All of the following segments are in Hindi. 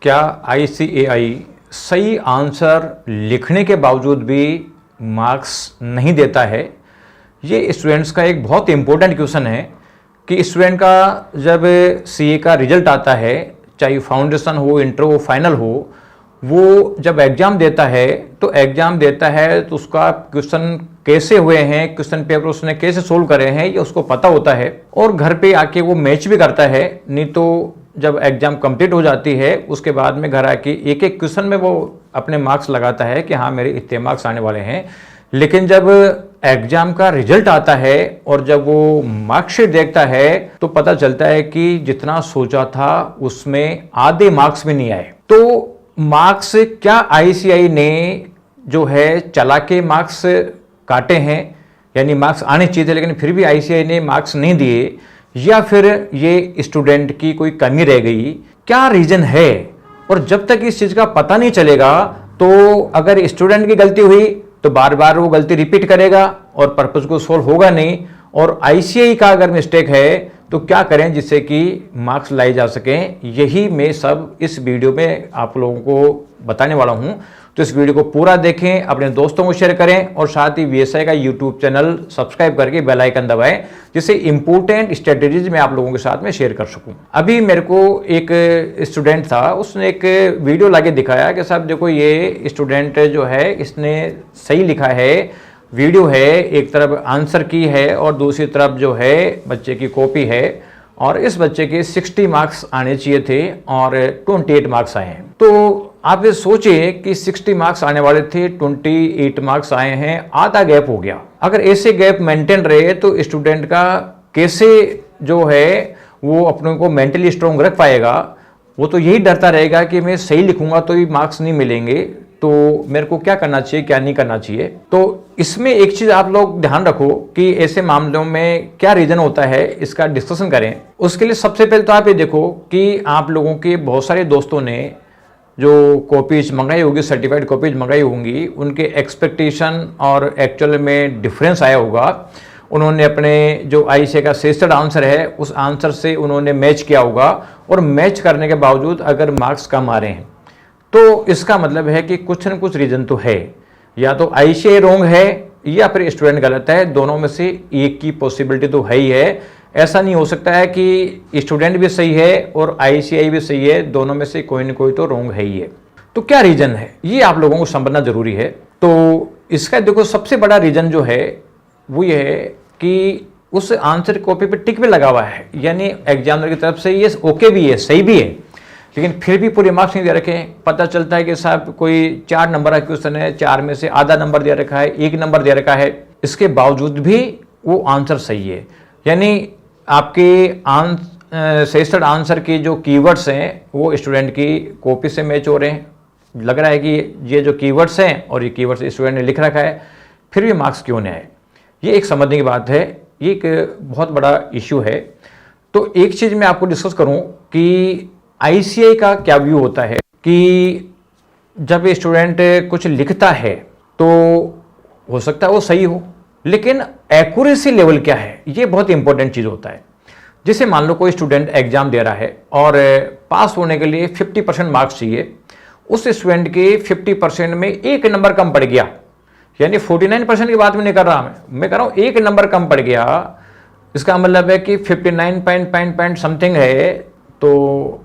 क्या ICAI सही आंसर लिखने के बावजूद भी मार्क्स नहीं देता है? ये स्टूडेंट्स का एक बहुत इम्पोर्टेंट क्वेश्चन है कि स्टूडेंट का जब CA का रिजल्ट आता है, चाहे फाउंडेशन हो, इंटर हो, फाइनल हो, वो जब एग्ज़ाम देता है तो उसका क्वेश्चन कैसे हुए हैं, क्वेश्चन पेपर उसने कैसे सोल्व करे हैं, ये उसको पता होता है और घर पे आके वो मैच भी करता है। नहीं तो जब एग्ज़ाम कंप्लीट हो जाती है उसके बाद में घर आके एक एक क्वेश्चन में वो अपने मार्क्स लगाता है कि हाँ मेरे इतने मार्क्स आने वाले हैं। लेकिन जब एग्ज़ाम का रिजल्ट आता है और जब वो मार्कशीट देखता है तो पता चलता है कि जितना सोचा था उसमें आधे मार्क्स भी नहीं आए। तो मार्क्स क्या ICAI ने जो है चला के मार्क्स काटे हैं, यानी मार्क्स आने चाहिए थे लेकिन फिर भी ICAI ने मार्क्स नहीं दिए, या फिर ये स्टूडेंट की कोई कमी रह गई? क्या रीजन है? और जब तक इस चीज का पता नहीं चलेगा तो अगर स्टूडेंट की गलती हुई तो बार बार वो गलती रिपीट करेगा और पर्पस को सोल्व होगा नहीं। और ICAI का अगर मिस्टेक है तो क्या करें जिससे कि मार्क्स लाए जा सकें, यही मैं सब इस वीडियो में आप लोगों को बताने वाला हूं। तो इस वीडियो को पूरा देखें, अपने दोस्तों को शेयर करें और साथ ही VSI का यूट्यूब चैनल सब्सक्राइब करके बेल आइकन दबाएं, जिससे इंपॉर्टेंट स्ट्रेटेजीज मैं आप लोगों के साथ में शेयर कर सकूं। अभी मेरे को एक स्टूडेंट था, उसने एक वीडियो लाके दिखाया कि साहब देखो ये स्टूडेंट जो है इसने सही लिखा है, वीडियो है, एक तरफ आंसर की है और दूसरी तरफ जो है बच्चे की कॉपी है और इस बच्चे के 60 मार्क्स आने चाहिए थे और 28 मार्क्स आए हैं। तो आप ये सोचिए कि 60 मार्क्स आने वाले थे, 28 मार्क्स आए हैं, आधा गैप हो गया। अगर ऐसे गैप मेंटेन रहे तो स्टूडेंट का कैसे जो है वो अपने को मेंटली स्ट्रॉन्ग रख पाएगा? वो तो यही डरता रहेगा कि मैं सही लिखूंगा तो भी मार्क्स नहीं मिलेंगे, तो मेरे को क्या करना चाहिए, क्या नहीं करना चाहिए। तो इसमें एक चीज आप लोग ध्यान रखो कि ऐसे मामलों में क्या रीजन होता है, इसका डिस्कशन करें। उसके लिए सबसे पहले तो आप ये देखो कि आप लोगों के बहुत सारे दोस्तों ने जो कॉपीज मंगाई होगी, सर्टिफाइड कॉपीज मंगाई होंगी, उनके एक्सपेक्टेशन और एक्चुअल में डिफरेंस आया होगा। उन्होंने अपने जो ICAI का सजेस्टेड आंसर है उस आंसर से उन्होंने मैच किया होगा और मैच करने के बावजूद अगर मार्क्स कम आ रहे हैं तो इसका मतलब है कि कुछ न कुछ रीजन तो है, या तो ICAI रॉन्ग है या फिर स्टूडेंट गलत है। दोनों में से एक की पॉसिबिलिटी तो है ही है। ऐसा नहीं हो सकता है कि स्टूडेंट भी सही है और ICAI भी सही है, दोनों में से कोई ना कोई तो रॉन्ग है ही है। तो क्या रीजन है ये आप लोगों को समझना जरूरी है। तो इसका देखो सबसे बड़ा रीजन जो है वो ये है कि उस आंसर कॉपी पे टिक भी लगा हुआ है, यानी एग्जामिनर की तरफ से ये ओके भी है, सही भी है, लेकिन फिर भी पूरे मार्क्स नहीं दे रखे। पता चलता है कि साहब कोई 4 नंबर का क्वेश्चन है, 4 में से आधा नंबर दे रखा है, 1 नंबर दे रखा है, इसके बावजूद भी वो आंसर सही है। यानी आपके सजेस्टेड आंसर के जो कीवर्ड्स हैं वो स्टूडेंट की कॉपी से मैच हो रहे हैं। लग रहा है कि ये जो कीवर्ड्स हैं और ये कीवर्ड्स स्टूडेंट ने लिख रखा है, फिर भी मार्क्स क्यों नहीं आए? ये एक समझने की बात है, ये एक बहुत बड़ा इश्यू है। तो एक चीज़ मैं आपको डिस्कस करूं कि ICAI का क्या व्यू होता है कि जब स्टूडेंट कुछ लिखता है तो हो सकता है वो सही हो, लेकिन एक्यूरेसी लेवल क्या है ये बहुत इंपॉर्टेंट चीज़ होता है। जैसे मान लो कोई स्टूडेंट एग्जाम दे रहा है और पास होने के लिए 50% मार्क्स चाहिए, उस स्टूडेंट के 50% में 1 नंबर कम पड़ गया, यानी 49% की बात भी नहीं कर रहा मैं कर रहा हूँ 1 नंबर कम पड़ गया। इसका मतलब है कि 59 पॉइंट समथिंग है। तो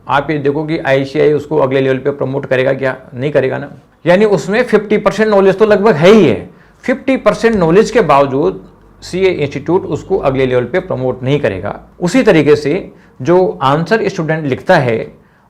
आप ये देखो कि ICAI उसको अगले लेवल पे प्रमोट करेगा क्या? नहीं करेगा ना। यानी उसमें 50% नॉलेज तो लगभग है ही है, 50% नॉलेज के बावजूद CA इंस्टीट्यूट उसको अगले लेवल पे प्रमोट नहीं करेगा। उसी तरीके से जो आंसर स्टूडेंट लिखता है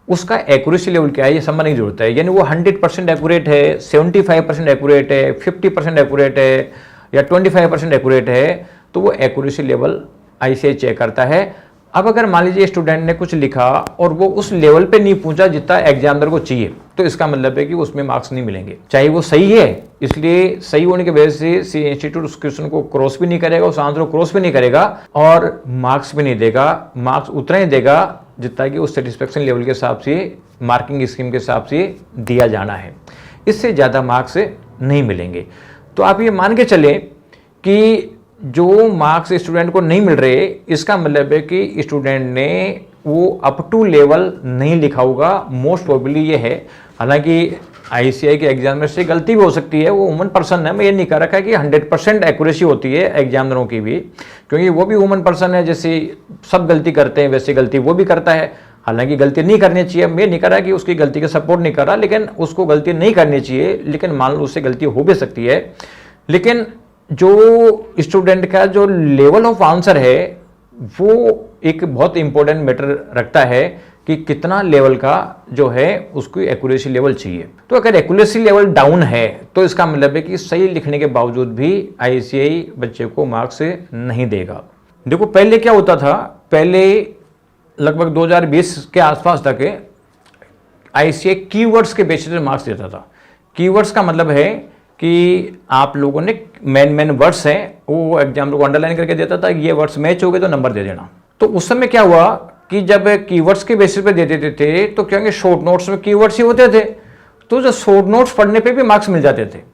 उसका एक्यूरेसी लेवल क्या है ये समझने की जरूरत है। यानी वो 100% एक्यूरेट है, 75% एक्यूरेट है, 50% एक्यूरेट है या 25% एक्यूरेट है, तो वो एक्यूरेसी लेवल ICAI चेक करता है। अब अगर मान लीजिए स्टूडेंट ने कुछ लिखा और वो उस लेवल पे नहीं पहुंचा जितना एग्जामिनर को चाहिए, तो इसका मतलब है कि उसमें मार्क्स नहीं मिलेंगे। चाहे वो सही है, इसलिए सही होने की वजह से CA इंस्टीट्यूट उस क्वेश्चन को क्रॉस भी नहीं करेगा, उस आंसर को क्रॉस भी नहीं करेगा और मार्क्स भी नहीं देगा। मार्क्स उतना ही देगा जितना कि उस सेटिस्फेक्शन लेवल के हिसाब से, मार्किंग स्कीम के हिसाब से दिया जाना है। इससे ज़्यादा मार्क्स नहीं मिलेंगे। तो आप ये मान के चलें कि जो मार्क्स स्टूडेंट को नहीं मिल रहे, इसका मतलब है कि स्टूडेंट ने वो अप टू लेवल नहीं लिखा होगा, मोस्ट प्रोबेबली ये है। हालांकि आईसीआई के एग्जाम में से गलती भी हो सकती है, वो ह्यूमन पर्सन है, मैं ये नहीं कह रखा है कि 100% एक्यूरेसी होती है एग्जामिनरों की भी, क्योंकि वो भी ह्यूमन पर्सन है, जैसे सब गलती करते हैं वैसे गलती वो भी करता है। हालांकि गलती नहीं करनी चाहिए, मैं नहीं कर रहा कि उसकी गलती का सपोर्ट नहीं कर रहा, लेकिन उसको गलती नहीं करनी चाहिए, लेकिन मान लो उससे गलती हो भी सकती है। लेकिन जो स्टूडेंट का जो लेवल ऑफ आंसर है वो एक बहुत इंपॉर्टेंट मैटर रखता है कि कितना लेवल का जो है उसकी एक्यूरेसी लेवल चाहिए। तो अगर एक्यूरेसी लेवल डाउन है तो इसका मतलब है कि सही लिखने के बावजूद भी आईसीआई बच्चे को मार्क्स नहीं देगा। देखो पहले क्या होता था, पहले लगभग 2020 के आसपास तक आईसीआई कीवर्ड्स के बेसिस पे मार्क्स देता था। कीवर्ड्स का मतलब है कि आप लोगों ने मेन वर्ड्स हैं वो एग्जाम को अंडरलाइन करके देता था, ये वर्ड्स मैच हो गए तो नंबर दे देना। तो उस समय क्या हुआ कि जब कीवर्ड्स के बेसिस पे दे देते थे तो क्या शॉर्ट नोट्स में कीवर्ड्स ही होते थे, तो जो शॉर्ट नोट्स पढ़ने पे भी मार्क्स मिल जाते थे।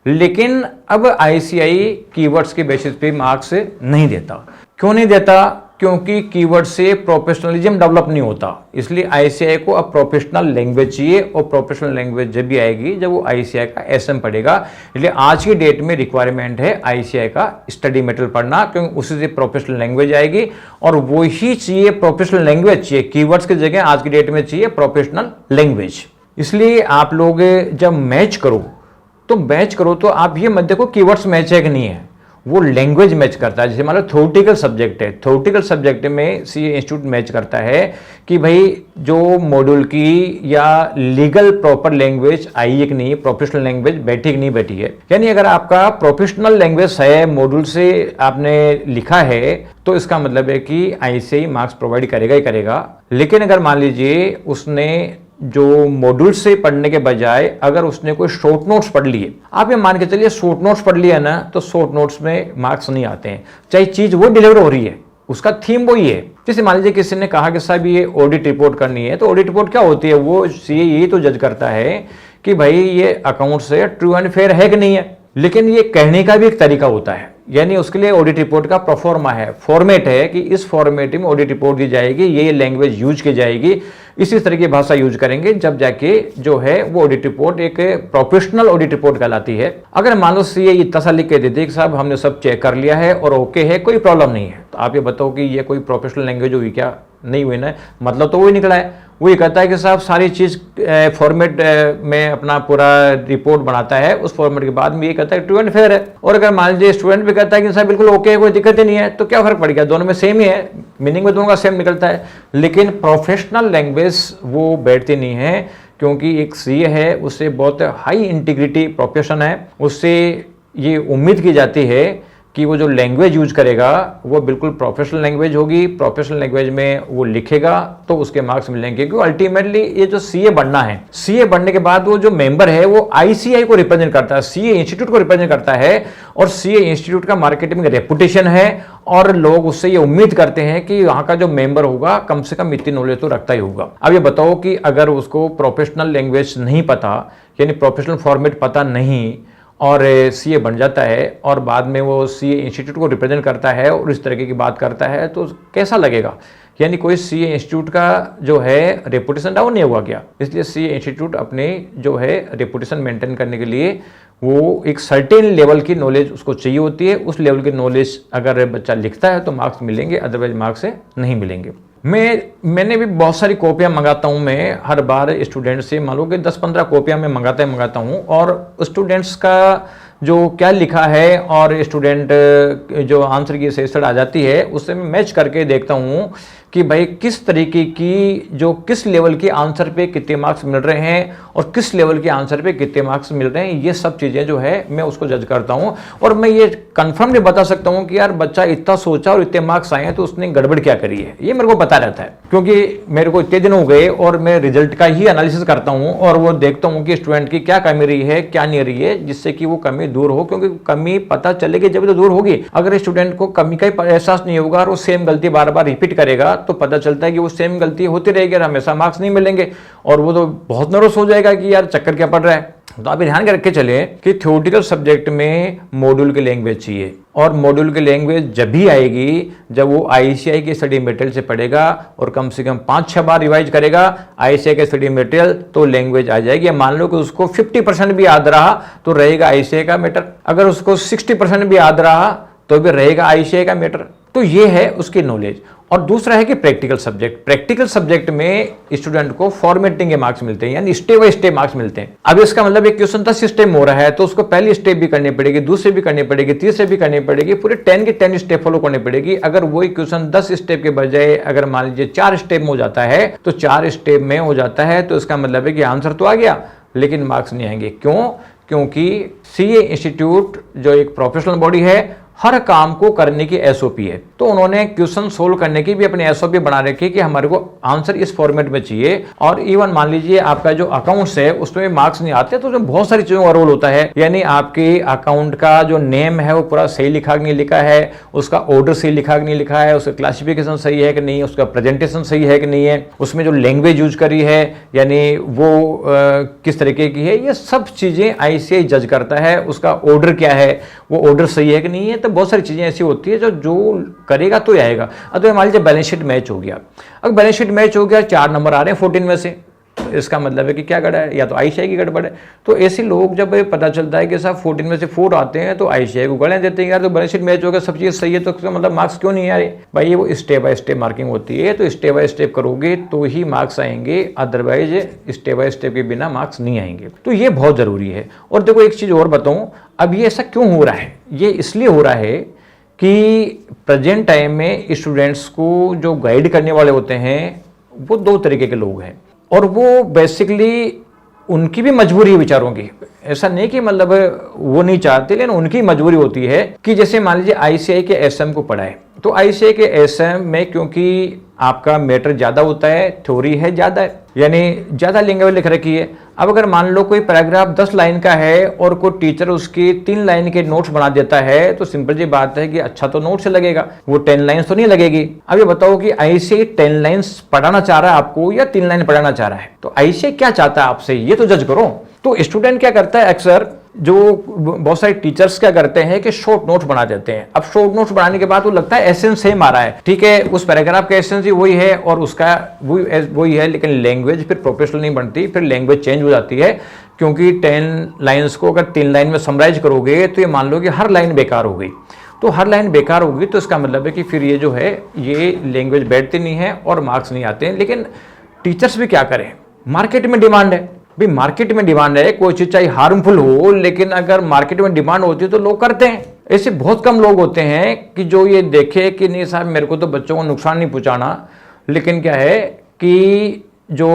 लेकिन अब आईसीआई कीवर्ड्स के बेसिस पे मार्क्स नहीं देता। क्यों नहीं देता? क्योंकि कीवर्ड से प्रोफेशनलिज्म डेवलप नहीं होता, इसलिए आईसीआई को अब प्रोफेशनल लैंग्वेज चाहिए, और प्रोफेशनल लैंग्वेज जब भी आएगी जब वो आईसीआई का एसएम पढ़ेगा। इसलिए आज की डेट में रिक्वायरमेंट है आईसीआई का स्टडी मटेरियल पढ़ना, क्योंकि उसी से प्रोफेशनल लैंग्वेज आएगी, और वो ही चाहिए, प्रोफेशनल लैंग्वेज चाहिए, कीवर्ड्स की जगह आज की डेट में चाहिए प्रोफेशनल लैंग्वेज। इसलिए आप लोग जब मैच करो तो आप ये मत देखो कीवर्ड्स मैच है कि नहीं है, वो लैंग्वेज मैच करता है। जैसे मान लो थ्योरेटिकल सब्जेक्ट है, थ्योरेटिकल सब्जेक्ट में सीए इंस्टीट्यूट मैच करता है कि भाई जो मॉड्यूल की या लीगल प्रॉपर लैंग्वेज आई है कि नहीं, प्रोफेशनल लैंग्वेज बैठी कि नहीं बैठी है। यानी अगर आपका प्रोफेशनल लैंग्वेज है, मॉड्यूल से आपने लिखा है, तो इसका मतलब है कि आईसीआई मार्क्स प्रोवाइड करेगा ही करेगा। लेकिन अगर मान लीजिए उसने जो मॉड्यूल से पढ़ने के बजाय अगर उसने कोई शॉर्ट नोट्स पढ़ लिए, आप ये मान के चलिए शॉर्ट नोट्स पढ़ लिया ना, तो शॉर्ट नोट्स में मार्क्स नहीं आते हैं, चाहे चीज वो डिलीवर हो रही है, उसका थीम वही है। जैसे मान लीजिए किसी ने कहा कि साहब ये ऑडिट रिपोर्ट करनी है, तो ऑडिट रिपोर्ट क्या होती है, वो सीए यही तो जज करता है कि भाई ये अकाउंट से ट्रू एंड फेयर है कि नहीं है। लेकिन ये कहने का भी एक तरीका होता है, यानी उसके लिए ऑडिट रिपोर्ट का प्रोफॉर्मा है, फॉर्मेट है कि इस फॉर्मेट में ऑडिट रिपोर्ट दी जाएगी, ये लैंग्वेज यूज की जाएगी, इसी तरह की भाषा यूज करेंगे, जब जाके जो है वो ऑडिट रिपोर्ट एक प्रोफेशनल ऑडिट रिपोर्ट कहलाती है। अगर मान लो सीए इतना सा लिख के देते कि साहब हमने सब चेक कर लिया है और ओके है, कोई प्रॉब्लम नहीं है, तो आप ये बताओ कि ये कोई प्रोफेशनल लैंग्वेज हुई क्या? नहीं हुई ना, मतलब तो वही निकला है। वो ये कहता है कि साहब सारी चीज़ फॉर्मेट में अपना पूरा रिपोर्ट बनाता है, उस फॉर्मेट के बाद में ये कहता है ट्रू एंड फेयर है। और अगर मान लीजिए स्टूडेंट भी कहता है कि साहब बिल्कुल ओके है, कोई दिक्कत ही नहीं है, तो क्या फर्क पड़ गया? दोनों में सेम ही है, मीनिंग में दोनों का सेम निकलता है। लेकिन प्रोफेशनल लैंग्वेज वो बैठती नहीं है, क्योंकि एक सीए है, उससे बहुत हाई इंटीग्रिटी प्रोफेशन है, उससे ये उम्मीद की जाती है कि वो जो लैंग्वेज यूज करेगा वो बिल्कुल प्रोफेशनल लैंग्वेज होगी, प्रोफेशनल लैंग्वेज में वो लिखेगा तो उसके मार्क्स मिलेंगे। क्योंकि अल्टीमेटली ये जो सीए बनना है, सीए बनने के बाद वो जो मेंबर है वो आईसीआई को रिप्रेजेंट करता है, सीए इंस्टीट्यूट को रिप्रेजेंट करता है, और सीए इंस्टीट्यूट का मार्केटिंग रेपुटेशन है, और लोग उससे ये उम्मीद करते हैं कि यहाँ का जो मेंबर होगा कम से कम इतनी नॉलेज तो रखता ही होगा। अब ये बताओ कि अगर उसको प्रोफेशनल लैंग्वेज नहीं पता, यानी प्रोफेशनल फॉर्मेट पता नहीं, और सीए बन जाता है और बाद में वो सीए इंस्टीट्यूट को रिप्रेजेंट करता है और इस तरीके की बात करता है, तो कैसा लगेगा? यानी कोई सीए इंस्टीट्यूट का जो है रेपुटेशन डाउन नहीं हुआ क्या? इसलिए सीए इंस्टीट्यूट अपने जो है रेपुटेशन मेंटेन करने के लिए वो एक सर्टेन लेवल की नॉलेज उसको चाहिए होती है। उस लेवल की नॉलेज अगर बच्चा लिखता है तो मार्क्स मिलेंगे, अदरवाइज मार्क्स नहीं मिलेंगे। मैंने भी बहुत सारी कॉपियां मंगाता हूं, मैं हर बार स्टूडेंट से मान लो कि 10-15 कॉपियां मैं मंगाता हूं, और स्टूडेंट्स का जो क्या लिखा है और स्टूडेंट जो आंसर की सेशन आ जाती है उससे मैं मैच करके देखता हूं कि भाई किस तरीके की जो किस लेवल के आंसर पे कितने मार्क्स मिल रहे हैं और किस लेवल के आंसर पे कितने मार्क्स मिल रहे हैं, ये सब चीज़ें जो है मैं उसको जज करता हूं। और मैं ये कंफर्म नहीं बता सकता हूं कि यार बच्चा इतना सोचा और इतने मार्क्स आए हैं तो उसने गड़बड़ क्या करी है, ये मेरे को पता रहता है, क्योंकि मेरे को इतने दिन हो गए और मैं रिजल्ट का ही एनालिसिस करता हूँ और वो देखता हूँ कि स्टूडेंट की क्या कमी रही है क्या नहीं रही है, जिससे कि वो कमी दूर हो, क्योंकि कमी पता चलेगी जब तो दूर होगी। अगर स्टूडेंट को कमी का ही एहसास नहीं होगा और वो सेम गलती बार बार रिपीट करेगा तो पता चलता है कि वो सेम गलती होती रहेगी और हमेशा मार्क्स नहीं मिलेंगे, और वो तो बहुत नर्वस हो जाएगा कि यार चक्कर क्या पड़ रहा है। तो आप ध्यान रख के चले कि थ्योरेटिकल सब्जेक्ट में मॉड्यूल की लैंग्वेज चाहिए, और मॉड्यूल की लैंग्वेज जब भी आएगी जब वो आईसीआई के स्टडी मटेरियल से पढ़ेगा और कम से कम 5-6 बार रिवाइज करेगा आईसीआई के स्टडी मटेरियल, तो लैंग्वेज आ जाएगी। मान लो कि उसको 50% भी याद रहा तो रहेगा आईसीआई का मैटर, अगर उसको 60% भी याद रहा तो भी रहेगा आईसीआई का मैटर। तो ये है उसकी नॉलेज। और दूसरा है कि प्रैक्टिकल सब्जेक्ट, प्रैक्टिकल सब्जेक्ट में स्टूडेंट को फॉर्मेटिंग के मार्क्स मिलते हैं, यानी स्टेप बाय स्टेप मार्क्स मिलते हैं। अब इसका मतलब एक क्वेश्चन 10 स्टेप हो रहा है तो उसको पहली स्टेप भी करनी पड़ेगी, दूसरी भी करनी पड़ेगी, तीसरी भी करनी पड़ेगी, पूरे 10 के 10 स्टेप फॉलो करनी पड़ेगी। अगर वही क्वेश्चन 10 स्टेप के बजाय अगर मान लीजिए 4 स्टेप में हो जाता है तो 4 स्टेप में हो जाता है तो इसका मतलब है कि आंसर तो आ गया लेकिन मार्क्स नहीं आएंगे। क्यों? क्योंकि सीए इंस्टीट्यूट जो एक प्रोफेशनल बॉडी है, हर काम को करने की एसओपी है, तो उन्होंने क्वेश्चन सोल्व करने की भी अपनी एसओपी बना रखी है कि हमारे को आंसर इस फॉर्मेट में चाहिए। और इवन मान लीजिए आपका जो अकाउंट्स है उसमें मार्क्स नहीं आते तो उसमें बहुत सारी चीजों का रोल होता है, यानी आपके अकाउंट का जो नेम है वो पूरा सही लिखा नहीं लिखा है, उसका ऑर्डर सही लिखा नहीं लिखा है, उसका क्लासिफिकेशन सही है कि नहीं, उसका प्रेजेंटेशन सही है कि नहीं है, उसमें जो लैंग्वेज यूज करी है यानी वो किस तरीके की है, ये सब चीजें आईसीआई जज करता है। उसका ऑर्डर क्या है, वो ऑर्डर सही है कि नहीं है, तो बहुत सारी चीजें ऐसी होती है जो करेगा तो आएगा। अब तो मान लीजिए बैलेंस शीट मैच हो गया, अगर बैलेंस शीट मैच हो गया 4 नंबर आ रहे हैं 14 में से, तो इसका मतलब है कि क्या गड़ा है, या तो आईसीआई की गड़बड़ है। तो ऐसे लोग जब पता चलता है कि साहब 14 में से 4 आते हैं तो आईसीआई को गड़े देते हैं, यार तो बैलेंस शीट मैच हो गया, सब चीज सही है तो उसका मतलब मार्क्स क्यों नहीं आ रहे भाई। ये वो स्टेप बाय स्टेप मार्किंग होती है, तो स्टेप बाय स्टेप करोगे तो ही मार्क्स आएंगे, अदरवाइज स्टेप बाय स्टेप के बिना मार्क्स नहीं आएंगे। तो ये बहुत जरूरी है। और देखो एक चीज और बताऊं, अब ये ऐसा क्यों हो रहा है, ये इसलिए हो रहा है कि प्रेजेंट टाइम में स्टूडेंट्स को जो गाइड करने वाले होते हैं वो 2 तरीके के लोग हैं, और वो बेसिकली उनकी भी मजबूरी है बेचारों की। ऐसा नहीं कि मतलब वो नहीं चाहते, लेकिन उनकी मजबूरी होती है कि जैसे मान लीजिए आईसीआई के एसएम को पढ़ाए, तो आईसीआई के एसएम में क्योंकि आपका मैटर ज्यादा होता है, थ्योरी है ज्यादा है, यानी ज्यादा लैंग्वेज लिख रखी है। अब अगर मान लो कोई पैराग्राफ 10 लाइन का है और कोई टीचर उसकी 3 लाइन के नोट्स बना देता है, तो सिंपल जी बात है कि अच्छा तो नोट से लगेगा, वो 10 लाइन्स तो नहीं लगेगी। अब ये बताओ कि आईसीआई 10 लाइन्स पढ़ाना चाह रहा है आपको या 3 लाइन पढ़ाना चाह रहा है, तो आईसीआई क्या चाहता है आपसे, ये तो जज करो। तो स्टूडेंट क्या करता है, अक्सर जो बहुत सारे टीचर्स क्या करते हैं कि शॉर्ट नोट्स बना देते हैं। अब शॉर्ट नोट्स बनाने के बाद वो लगता है एसेंस सेम आ रहा है, ठीक है, उस पैराग्राफ का एसेंस ही वही है और उसका वही है, लेकिन लैंग्वेज फिर प्रोफेशनल नहीं बनती, फिर लैंग्वेज चेंज हो जाती है। क्योंकि 10 लाइन्स को अगर 3 लाइन में समराइज करोगे तो ये मान लो कि हर लाइन बेकार हो गई, तो हर लाइन बेकार होगी तो इसका मतलब है कि फिर ये जो है ये लैंग्वेज बैठती नहीं है और मार्क्स नहीं आते हैं। लेकिन टीचर्स भी क्या करें, मार्केट में डिमांड है भाई, मार्केट में डिमांड है, कोई चीज चाहे हार्मफुल हो लेकिन अगर मार्केट में डिमांड होती है तो लोग करते हैं। ऐसे बहुत कम लोग होते हैं कि जो ये देखे कि नहीं साहब मेरे को तो बच्चों को नुकसान नहीं पहुंचाना, लेकिन क्या है कि जो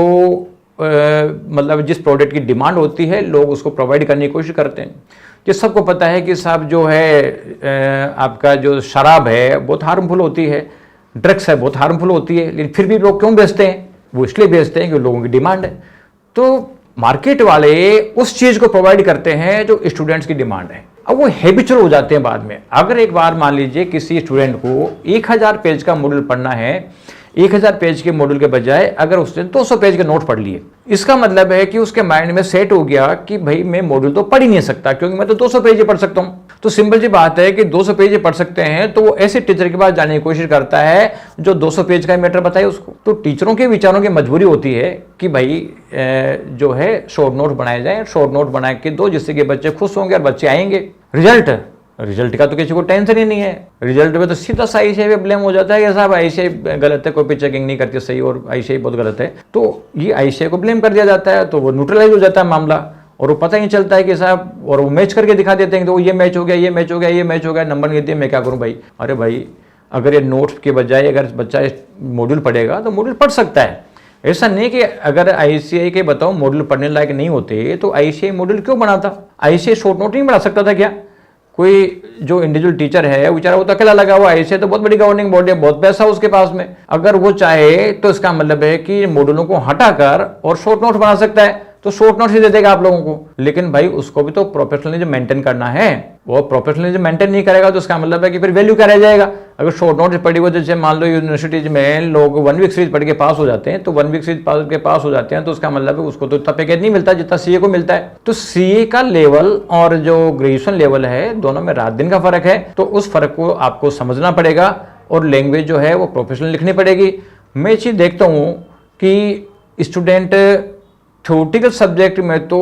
मतलब जिस प्रोडक्ट की डिमांड होती है लोग उसको प्रोवाइड करने की कोशिश करते हैं। ये सबको पता है कि साहब जो है आपका जो शराब है बहुत हार्मफुल होती है, ड्रग्स है बहुत हार्मफुल होती है, लेकिन फिर भी लोग क्यों बेचते हैं, वो इसलिए बेचते हैं कि लोगों की डिमांड है। तो मार्केट वाले उस चीज को प्रोवाइड करते हैं जो स्टूडेंट्स की डिमांड है। अब वो हैबिचुअल हो जाते हैं बाद में। अगर एक बार मान लीजिए किसी स्टूडेंट को 1000 पेज का मॉड्यूल पढ़ना है, 1000 पेज के मॉड्यूल के बजाय अगर उसने 200 पेज के नोट पढ़ लिए, इसका मतलब है कि उसके माइंड में सेट हो गया कि भाई मैं मॉड्यूल तो पढ़ ही नहीं सकता क्योंकि मैं तो 200 पेज ही पढ़ सकता हूं। तो सिंपल सी बात है कि 200 पेज पढ़ सकते हैं तो वो ऐसे टीचर के पास जाने की कोशिश करता है जो 200 पेज का मैटर बताए उसको। तो टीचरों के विचारों की मजबूरी होती है कि भाई जो है शॉर्ट नोट बनाए जाए, शॉर्ट नोट बना के दो जिससे कि बच्चे खुश होंगे और बच्चे आएंगे। रिजल्ट का तो किसी को टेंशन ही नहीं है, रिजल्ट में तो सीधा आईसीआई पे ब्लेम हो जाता है कि साहब आईसीआई गलत है, कॉपी चेकिंग नहीं करती सही और आईसीआई बहुत गलत है, तो ये आईसीआई को ब्लेम कर दिया जाता है। तो वो न्यूट्रलाइज हो जाता है मामला और वो पता ही नहीं चलता है कि साहब, और वो मैच करके दिखा देते हैं तो ये मैच हो गया, ये मैच हो गया, ये मैच हो गया, नंबर नहीं देते, मैं क्या करूं भाई। अरे भाई अगर ये नोट्स के बजाय अगर बच्चा मॉड्यूल पढ़ेगा तो मॉड्यूल पढ़ सकता है। ऐसा नहीं कि अगर आईसीआई के बताओ मॉड्यूल पढ़ने लायक नहीं होते तो आईसीआई मॉड्यूल क्यों बनाता, आईसीआई शॉर्ट नोट नहीं बना सकता था क्या। कोई जो इंडिविजुअल टीचर है बेचारा वो तो अकेला लगा हुआ, आईसीआई तो बहुत बड़ी गवर्निंग बॉडी है, बहुत पैसा उसके पास में, अगर वो चाहे तो इसका मतलब है कि मॉड्यूलों को हटाकर और शॉर्ट नोट बना सकता है, तो शॉर्ट नोट ही दे देगा आप लोगों को। लेकिन भाई उसको भी तो प्रोफेशनलिज्म मेंटेन करना है, वो प्रोफेशनलिज्म मेंटेन नहीं करेगा तो इसका मतलब है कि फिर वैल्यू क्या रह जाएगा। अगर शॉर्ट नोट पढ़ी हुई, जैसे मान लो यूनिवर्सिटीज में लोग 1 वीक सीरीज पढ़ के पास हो जाते हैं, तो 1 वीक सीरीज पढ़ के पास हो जाते हैं, तो उसका मतलब है उसको तो इतना पैकेज नहीं मिलता जितना सीए को मिलता है। तो सीए का लेवल और जो ग्रेजुएशन लेवल है, दोनों में रात दिन का फर्क है, तो उस फर्क को आपको समझना पड़ेगा और लैंग्वेज जो है वो प्रोफेशनल लिखनी पड़ेगी। मैं ये चीज़ देखता हूँ कि स्टूडेंट थ्योरेटिकल सब्जेक्ट में तो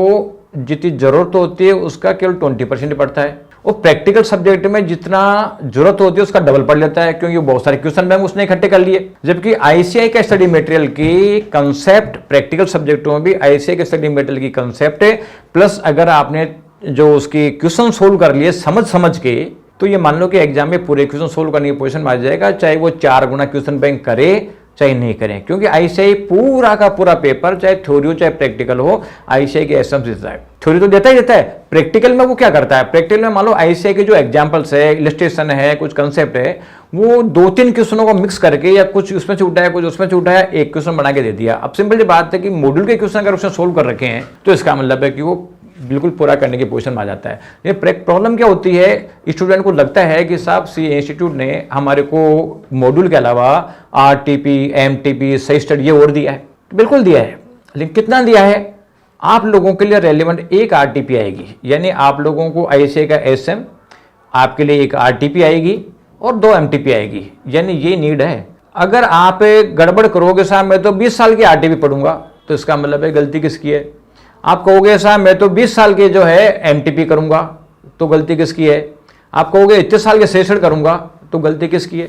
जितनी जरूरत होती है उसका केवल 20% पढ़ता है, और प्रैक्टिकल सब्जेक्ट में जितना जरूरत होती है उसका डबल पढ़ लेता है, क्योंकि बहुत सारे क्वेश्चन बैंक उसने इकट्ठे कर लिए। जबकि आईसीआई का स्टडी मटेरियल की कंसेप्ट, प्रैक्टिकल सब्जेक्टों में भी आईसीआई के स्टडी मटेरियल की कंसेप्ट है, प्लस अगर आपने जो उसकी क्वेश्चन सोल्व कर लिए समझ के, तो ये मान लो कि एग्जाम में पूरे क्वेश्चन सोल्व करने की पोजीशन में आ जाएगा, चाहे वो 4 गुना क्वेश्चन बैंक करे चाहे नहीं करें, क्योंकि आईसीआई पूरा का पूरा पेपर, चाहे थ्योरी हो चाहे प्रैक्टिकल हो, आईसीआई के एसएम देता है। थ्योरी तो देता ही देता है, प्रैक्टिकल में वो क्या करता है, प्रैक्टिकल में मान लो आईसीआई के जो एग्जांपल्स है, इलस्ट्रेशन है, कुछ कंसेप्ट है, वो 2-3 क्वेश्चनों को मिक्स करके या कुछ उसमें से उठाया कुछ उसमें से उठाया, एक क्वेश्चन बना के दे दिया। अब सिंपल सी बात है कि मॉड्यूल के क्वेश्चन अगर उसने सोल्व कर रखे हैं तो इसका मतलब है कि वो बिल्कुल पूरा करने की पोजीशन में आ जाता है। ये प्रॉब्लम क्या होती है, स्टूडेंट को लगता है कि साहब सीए इंस्टीट्यूट ने हमारे को मॉड्यूल के अलावा आरटीपी, एमटीपी, सही स्टडी ये और दिया है। बिल्कुल दिया है, लेकिन कितना दिया है? आप लोगों के लिए रेलिवेंट एक आरटीपी आएगी, यानी आप लोगों को आईसीआई का एसएम, आपके लिए एक आरटीपी आएगी और 2 एमटीपी आएगी, यानी ये नीड है। अगर आप गड़बड़ करोगे साहब मैं तो 20 साल की आरटीपी पढ़ूंगा, तो इसका मतलब है गलती किसकी है? आप कहोगे साहब मैं तो 20 साल के जो है एमटीपी करूंगा, तो गलती किसकी है? आप कहोगे इतने साल के सेशन करूंगा, तो गलती किसकी है?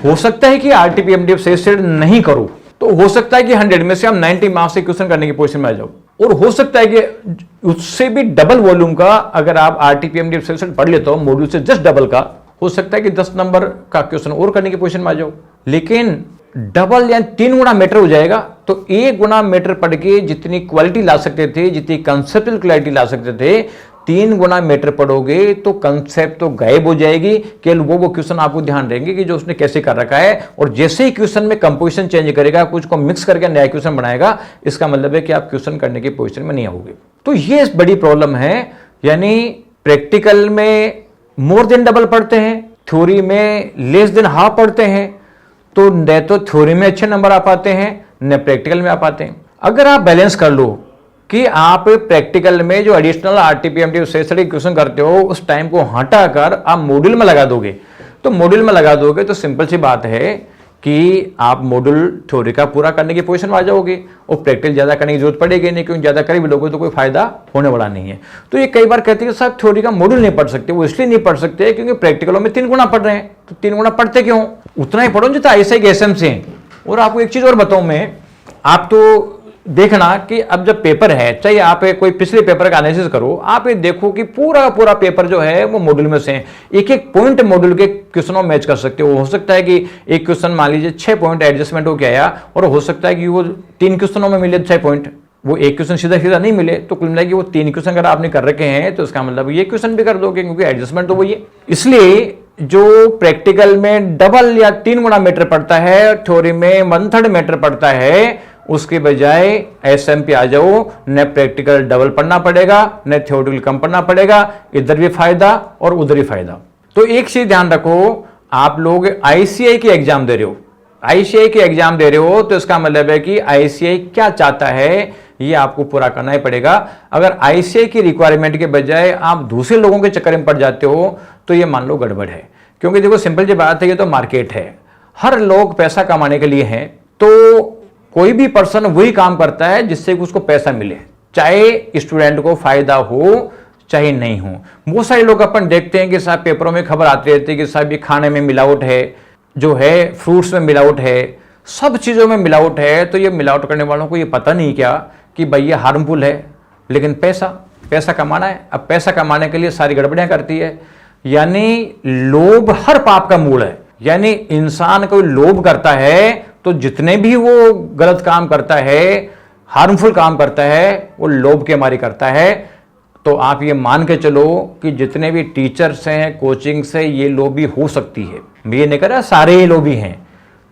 हो सकता है कि आरटीपी एमटीपी सेशन नहीं करो, तो हो सकता है कि 100 में से हम 90 मार्क्स से क्वेश्चन करने की पोजीशन में आ जाओ, और हो सकता है कि उससे भी डबल वॉल्यूम का अगर आप आरटीपी एमटीपी सेशन पढ़ लेते हो, मॉड्यूल से जस्ट डबल का, हो सकता है कि 10 नंबर का क्वेश्चन और करने की पोजीशन में आ जाओ। लेकिन डबल या 3 गुना मैटर हो जाएगा, तो 1 गुना मैटर पढ़ के जितनी क्वालिटी ला सकते थे, जितनी कंसेप्चुअल क्लैरिटी ला सकते थे, 3 गुना मैटर पढ़ोगे तो कंसेप्ट तो गायब हो जाएगी। केवल वो क्वेश्चन आपको ध्यान रहेंगे कि जो उसने कैसे कर रखा है, और जैसे ही क्वेश्चन में कंपोजिशन चेंज करेगा, कुछ को मिक्स करके नया क्वेश्चन बनाएगा, इसका मतलब है कि आप क्वेश्चन करने की पोजीशन में नहीं आओगे। तो ये बड़ी प्रॉब्लम है, यानी प्रैक्टिकल में मोर देन डबल पढ़ते हैं, थ्योरी में लेस देन हाफ पढ़ते हैं, तो न तो थ्योरी में अच्छे नंबर आ पाते हैं न प्रैक्टिकल में आ पाते हैं। अगर आप बैलेंस कर लो कि आप प्रैक्टिकल में जो एडिशनल आरटीपी एमटीपी से स्टडी क्वेश्चन करते हो उस टाइम को हटाकर आप मॉड्यूल में लगा दोगे, तो मॉड्यूल में लगा दोगे तो सिंपल सी बात है कि आप मॉड्यूल थ्योरी का पूरा करने की पोजीशन में आ जाओगे, और प्रैक्टिकल ज्यादा करने की जरूरत पड़ेगी नहीं, क्योंकि ज्यादा करीब लोगों तो कोई फायदा होने वाला नहीं है। तो ये कई बार कहते हैं कि साहब थ्योरी का मॉड्यूल नहीं पढ़ सकते, वो इसलिए नहीं पढ़ सकते क्योंकि प्रैक्टिकलों में 3 गुना पढ़ रहे हैं। तो 3 गुना पढ़ते क्यों? उतना ही पढ़ो जितना आईसीआई के एसएम से। और आपको एक चीज और बताऊं मैं, आप तो देखना कि अब जब पेपर है, चाहे आप कोई पिछले पेपर का एनालिसिस करो, आप ये देखो कि पूरा पूरा पेपर जो है वो मॉड्यूल में से है। एक एक पॉइंट मॉड्यूल के क्वेश्चनों में मैच कर सकते हो। हो सकता है कि एक क्वेश्चन मान लीजिए 6 पॉइंट एडजस्टमेंट हो के आया, और हो सकता है कि वो 3 क्वेश्चनों में मिले 6 पॉइंट, वो एक क्वेश्चन सीधा सीधा नहीं मिले, तो कुल मिला कि वो 3 क्वेश्चन अगर आपने कर रखे हैं तो इसका मतलब ये क्वेश्चन भी कर दोगे, क्योंकि एडजस्टमेंट तो वही है। इसलिए जो प्रैक्टिकल में डबल या 3 गुना मैटर पड़ता है, थ्योरी में 1/3 मैटर पड़ता है, उसके बजाय एसएम पे आ जाओ, न प्रैक्टिकल डबल पढ़ना पड़ेगा न थ्योरेटिकल कम पढ़ना पड़ेगा, इधर भी फायदा और उधर ही फायदा। तो एक चीज ध्यान रखो, आप लोग आईसीआई की एग्जाम दे रहे हो, आईसीआई की एग्जाम दे रहे हो, तो इसका मतलब है कि आईसीआई क्या चाहता है ये आपको पूरा करना ही पड़ेगा। अगर आईसीआई की रिक्वायरमेंट के बजाय आप दूसरे लोगों के चक्कर में पड़ जाते हो तो ये मान लो गड़बड़ है। क्योंकि देखो सिंपल सी बात है, ये तो मार्केट है, हर लोग पैसा कमाने के लिए हैं, तो कोई भी पर्सन वही काम करता है जिससे उसको पैसा मिले, चाहे स्टूडेंट को फायदा हो चाहे नहीं हो। बहुत सारे लोग अपन देखते हैं कि साहब पेपरों में खबर आती रहती है कि साहब ये खाने में मिलावट है, जो है फ्रूट्स में मिलावट है, सब चीज़ों में मिलावट है। तो ये मिलावट करने वालों को ये पता नहीं क्या कि भाई ये हार्मफुल है, लेकिन पैसा कमाना है। अब पैसा कमाने के लिए सारी गड़बड़ियां करती है, यानी लोभ हर पाप का मूल है। यानी इंसान कोई लोभ करता है तो जितने भी वो गलत काम करता है, हार्मफुल काम करता है, वो लोभ के मारे करता है। तो आप ये मान के चलो कि जितने भी टीचर्स हैं, कोचिंग से, ये लोभी हो सकती है। मैं ये नहीं कह रहा सारे ही लोभी हैं,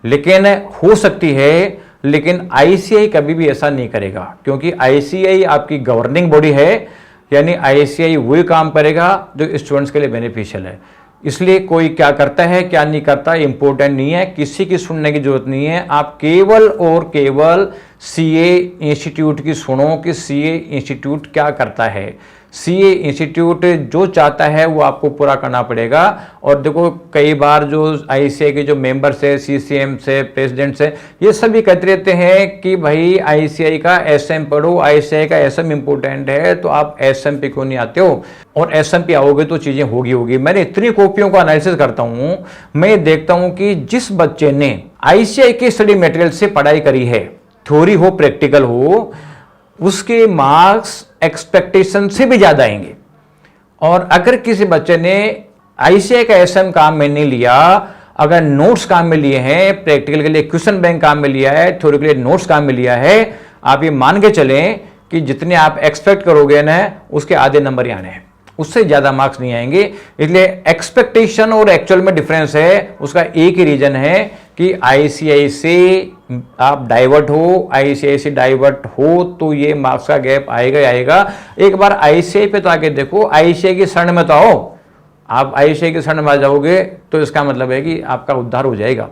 लेकिन हो सकती है। लेकिन आईसीआई कभी भी ऐसा नहीं करेगा, क्योंकि आईसीआई आपकी गवर्निंग बॉडी है, यानी आईसीआई वही काम करेगा जो स्टूडेंट्स के लिए बेनिफिशियल है। इसलिए कोई क्या करता है क्या नहीं करता इंपॉर्टेंट नहीं है, किसी की सुनने की जरूरत नहीं है। आप केवल और केवल सीए इंस्टीट्यूट की सुनो कि सीए इंस्टीट्यूट क्या करता है। सीए इंस्टीट्यूट जो चाहता है वो आपको पूरा करना पड़ेगा। और देखो कई बार जो आईसीआई के जो मेंबर्स है, सीसीएम से, प्रेसिडेंट से, ये सभी कहते रहते हैं कि भाई आईसीआई का एसएम पढ़ो, आईसीआई का एसएम इंपॉर्टेंट है, तो आप एसएम पे क्यों नहीं आते हो, और एसएम पे आओगे तो चीजें होगी। मैंने इतनी कॉपियों का एनालिसिस करता हूं, मैं देखता हूं कि जिस बच्चे ने आईसीआई के स्टडी मटेरियल से पढ़ाई करी है, थ्योरी हो प्रैक्टिकल हो, उसके मार्क्स एक्सपेक्टेशन से भी ज्यादा आएंगे। और अगर किसी बच्चे ने आईसीआई का एसएम काम में नहीं लिया, अगर नोट्स काम में लिए हैं, प्रैक्टिकल के लिए क्वेश्चन बैंक काम में लिया है, थ्योरी के लिए नोट्स काम में लिया है, आप ये मान के चलें कि जितने आप एक्सपेक्ट करोगे ना उसके आधे नंबर ही आने हैं, उससे ज्यादा मार्क्स नहीं आएंगे। इसलिए एक्सपेक्टेशन और एक्चुअल में डिफरेंस है। उसका एक ही रीजन है कि आईसीआई से आप डाइवर्ट हो, आईसीआई से डाइवर्ट हो तो ये मार्क्स का गैप आएगा ही आएगा। एक बार आईसीआई पे तो आके देखो, आईसीआई की शरण में तो आओ। आप आईसीआई की शरण में आ जाओगे तो इसका मतलब है कि आपका उद्धार हो जाएगा।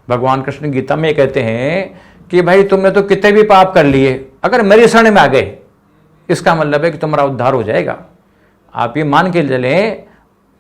भगवान कृष्ण गीता में कहते हैं कि भाई तुमने तो कितने भी पाप कर लिए, अगर मेरी शरण में आ गए इसका मतलब है कि तुम्हारा उद्धार हो जाएगा। आप ये मान के चलें,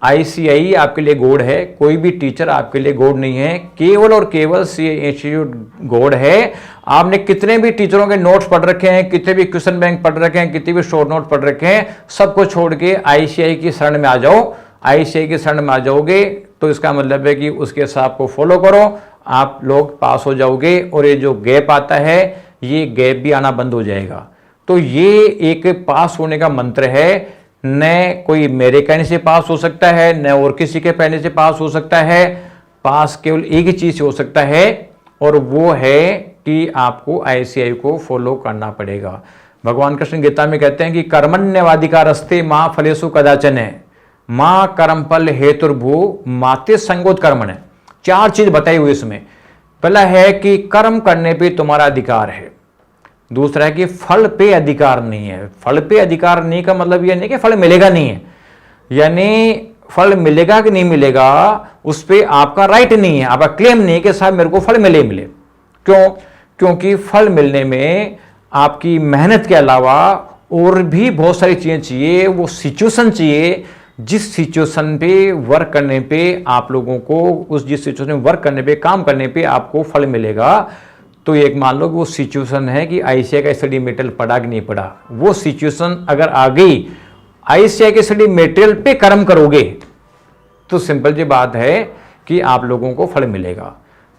आईसीआई आपके लिए गॉड है, कोई भी टीचर आपके लिए गॉड नहीं है, केवल और केवल सीए इंस्टीट्यूट गॉड है। आपने कितने भी टीचरों के नोट्स पढ़ रखे हैं, कितने भी क्वेश्चन बैंक पढ़ रखे हैं, कितने भी शॉर्ट नोट पढ़ रखे हैं, सबको छोड़ के आईसीआई की शरण में आ जाओ। आईसीआई की शरण में आ जाओगे तो इसका मतलब है कि उसके हिसाब को फॉलो करो, आप लोग पास हो जाओगे। और ये जो गैप आता है, ये गैप भी आना बंद हो जाएगा। तो ये एक पास होने का मंत्र है। न कोई मेरे कहने से पास हो सकता है, न और किसी के कहने से पास हो सकता है। पास केवल एक ही चीज से हो सकता है, और वो है कि आपको आईसीआई को फॉलो करना पड़ेगा। भगवान कृष्ण गीता में कहते हैं कि कर्मण्यवाधिकारस्ते मां फलेषु कदाचन है, मां कर्मफल हेतुर्भू माते संगोत कर्मण। 4 चीज बताई हुई इसमें। पहला है कि कर्म करने पे तुम्हारा अधिकार है। दूसरा है कि फल पे अधिकार नहीं है। फल पे अधिकार नहीं का मतलब यह नहीं कि फल मिलेगा नहीं है, यानी फल मिलेगा कि नहीं मिलेगा उस पे आपका राइट नहीं है, आपका क्लेम नहीं है कि साहब मेरे को फल मिले मिले। क्यों? क्योंकि फल मिलने में आपकी मेहनत के अलावा और भी बहुत सारी चीजें चाहिए। वो सिचुएशन चाहिए, जिस सिचुएशन पे वर्क करने पे आप लोगों को, जिस सिचुएशन में वर्क करने पे, काम करने पे आपको फल मिलेगा। तो एक मान लो कि वो सिचुएशन है कि आईसीआई का स्टडी मटेरियल पढ़ा कि नहीं पढ़ा। वो सिचुएशन अगर आ गई, आईसीआई के स्टडी मटेरियल पे कर्म करोगे तो सिंपल जी बात है कि आप लोगों को फल मिलेगा।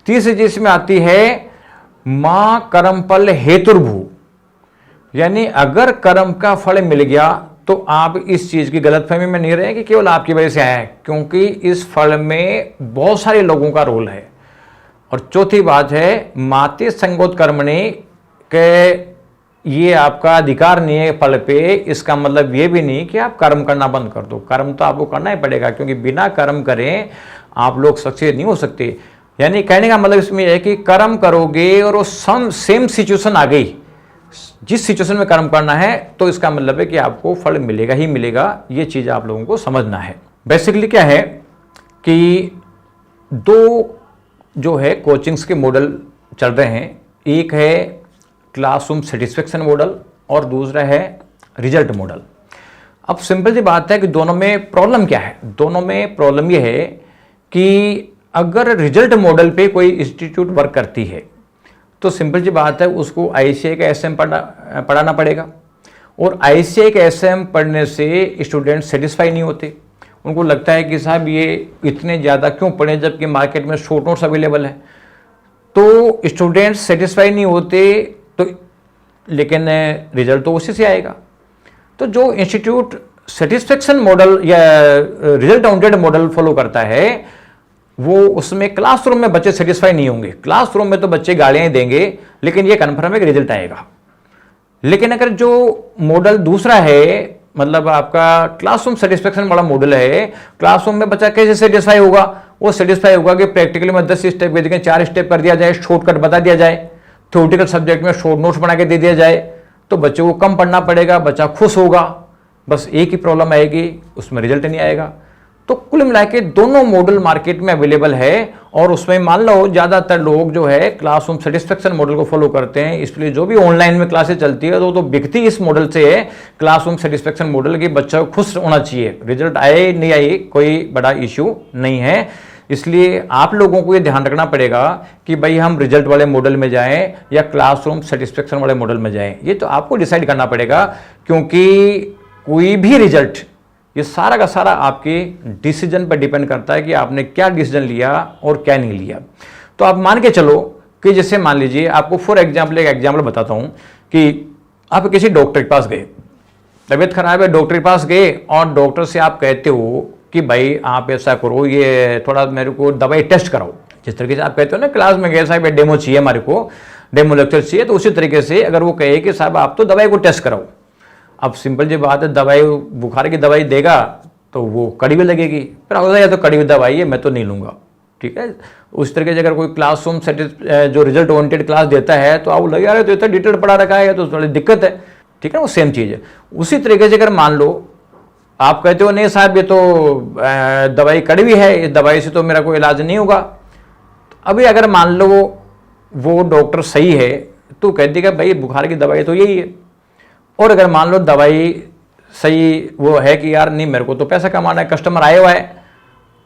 तीसरी चीज में आती है मां कर्म फल हेतुर्भू, यानी अगर कर्म का फल मिल गया तो आप इस चीज की गलतफहमी में नहीं रहे कि केवल आपकी वजह से आया है, क्योंकि इस फल में बहुत सारे लोगों का रोल है। और चौथी बात है माते संगोत कर्मणि के, ये आपका अधिकार नहीं है फल पे। इसका मतलब ये भी नहीं कि आप कर्म करना बंद कर दो, कर्म तो आपको करना ही पड़ेगा, क्योंकि बिना कर्म करें आप लोग सक्सेस नहीं हो सकते। यानी कहने का मतलब इसमें है कि कर्म करोगे और वो सेम सिचुएशन आ गई, जिस सिचुएशन में कर्म करना है, तो इसका मतलब है कि आपको फल मिलेगा ही मिलेगा। ये चीज आप लोगों को समझना है। बेसिकली क्या है कि 2 जो है कोचिंग्स के मॉडल चल रहे हैं। एक है क्लासरूम सेटिस्फेक्शन मॉडल और दूसरा है रिजल्ट मॉडल। अब सिंपल सी बात है कि दोनों में प्रॉब्लम क्या है। दोनों में प्रॉब्लम यह है कि अगर रिजल्ट मॉडल पे कोई इंस्टीट्यूट वर्क करती है तो सिंपल सी बात है उसको आईसीआई का एसएम पढ़ाना पड़ेगा। और आईसीआई का एसएम पढ़ने से स्टूडेंट सेटिस्फाई नहीं होते। उनको लगता है कि साहब ये इतने ज़्यादा क्यों पढ़े जबकि मार्केट में शॉर्ट नोट्स अवेलेबल है। तो स्टूडेंट्स सेटिस्फाई नहीं होते, तो लेकिन रिजल्ट तो उसी से आएगा। तो जो इंस्टीट्यूट सेटिस्फेक्शन मॉडल या रिजल्ट ओरिएंटेड मॉडल फॉलो करता है, वो उसमें क्लासरूम में बच्चे सेटिस्फाई नहीं होंगे। क्लासरूम में तो बच्चे गालियां ही देंगे, लेकिन ये कन्फर्म है कि रिजल्ट आएगा। लेकिन अगर जो मॉडल दूसरा है, मतलब आपका क्लासरूम सेटिस्फेक्शन वाला मॉडल है, क्लासरूम में बच्चा कैसे सेटिस्फाई होगा? वो सेटिस्फाई होगा कि प्रैक्टिकली में 10 स्टेप के जगह 4 स्टेप कर दिया जाए, शॉर्टकट बता दिया जाए, थ्योरेटिकल सब्जेक्ट में शॉर्ट नोट्स बना के दे दिया जाए, तो बच्चे को कम पढ़ना पड़ेगा, बच्चा खुश होगा। बस एक ही प्रॉब्लम आएगी, उसमें रिजल्ट नहीं आएगा। तो कुल मिला के दोनों मॉडल मार्केट में अवेलेबल है और उसमें मान लो ज़्यादातर लोग जो है क्लासरूम सेटिस्फेक्शन मॉडल को फॉलो करते हैं। इसलिए जो भी ऑनलाइन में क्लासेस चलती है तो बिकती इस मॉडल से है, क्लासरूम सेटिस्फेक्शन मॉडल की बच्चा खुश होना चाहिए, रिजल्ट आए नहीं आए कोई बड़ा इश्यू नहीं है। इसलिए आप लोगों को ये ध्यान रखना पड़ेगा कि भाई हम रिजल्ट वाले मॉडल में जाएं या क्लासरूम सेटिस्फेक्शन वाले मॉडल में जाएं, ये तो आपको डिसाइड करना पड़ेगा, क्योंकि कोई भी रिजल्ट ये सारा का सारा आपके डिसीजन पर डिपेंड करता है कि आपने क्या डिसीजन लिया और क्या नहीं लिया। तो आप मान के चलो कि जैसे मान लीजिए, आपको फॉर एग्जाम्पल एक एग्जाम्पल बताता हूं कि आप किसी डॉक्टर के पास गए, तबीयत खराब है, डॉक्टर के पास गए और डॉक्टर से आप कहते हो कि भाई आप ऐसा करो, ये थोड़ा मेरे को दवाई टेस्ट कराओ। जिस तरीके से आप कहते हो ना क्लास में गए साहब डेमो चाहिए, हमारे को डेमो लेक्चर चाहिए, तो उसी तरीके से अगर वो कहे कि साहब आप तो दवाई को टेस्ट कराओ। अब सिंपल जी बात है, दवाई बुखार की दवाई देगा तो वो कड़ी हुई लगेगी, फिर होगा या तो कड़ी हुई दवाई है मैं तो नहीं लूँगा, ठीक है। उस तरीके से अगर कोई क्लासरूम जो रिजल्ट ओरिएंटेड क्लास देता है तो आप लगे यार तो इतना डिटेल पढ़ा रखा है तो थोड़ी दिक्कत है, ठीक है, वो सेम चीज़ है। उसी तरीके से अगर मान लो आप कहते हो नहीं साहब ये तो दवाई कड़वी है, इस दवाई से तो मेरा कोई इलाज नहीं होगा, तो अभी अगर मान लो वो डॉक्टर सही है तो कह देगा भाई बुखार की दवाई तो यही है। और अगर मान लो दवाई सही वो है कि यार नहीं मेरे को तो पैसा कमाना है, कस्टमर आया हुआ है,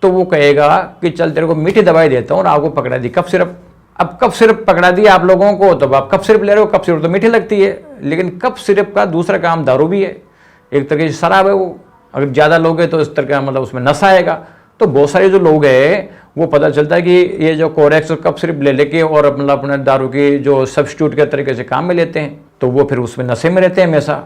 तो वो कहेगा कि चल तेरे को मीठी दवाई देता हूँ और आपको पकड़ा दी कफ सिरप। अब कफ सिरप पकड़ा दिया आप लोगों को तो आप कफ सिरप ले रहे हो, कफ सिरप तो मीठी लगती है, लेकिन कफ सिरप का दूसरा काम दारू भी है, एक तरीके से शराब है वो, अगर ज़्यादा लोगे तो इस तरह का मतलब उसमें नशा आएगा। तो बहुत सारे जो लोग हैं वो पता चलता है कि ये जो कोरेक्स और कफ सिरप ले लेके और मतलब अपने दारू की जो सब्स्टिट्यूट के तरीके से काम में लेते हैं, तो वो फिर उसमें नशे में रहते हैं हमेशा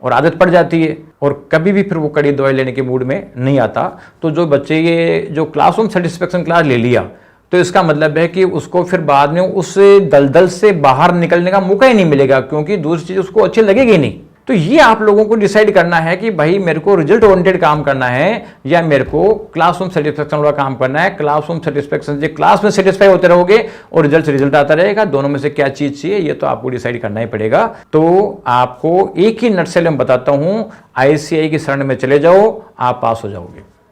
और आदत पड़ जाती है और कभी भी फिर वो कड़ी दवाई लेने के मूड में नहीं आता। तो जो बच्चे ये जो क्लासरूम सेटिस्फेक्शन क्लास ले लिया तो इसका मतलब है कि उसको फिर बाद में उस दलदल से बाहर निकलने का मौका ही नहीं मिलेगा, क्योंकि दूसरी चीज़ उसको अच्छी लगेगी नहीं। तो ये आप लोगों को डिसाइड करना है कि भाई मेरे को रिजल्ट ओरिएंटेड काम करना है या मेरे को क्लासरूम सेटिस्फेक्शन वाला काम करना है। क्लासरूम सेटिस्फेक्शन से क्लास में सेटिस्फाई होते रहोगे और रिजल्ट आता रहेगा, दोनों में से क्या चीज़ चाहिए ये तो आपको डिसाइड करना ही पड़ेगा। तो आपको एक ही नटसेल में बताता हूँ, ICAI की शरण में चले जाओ, आप पास हो जाओगे।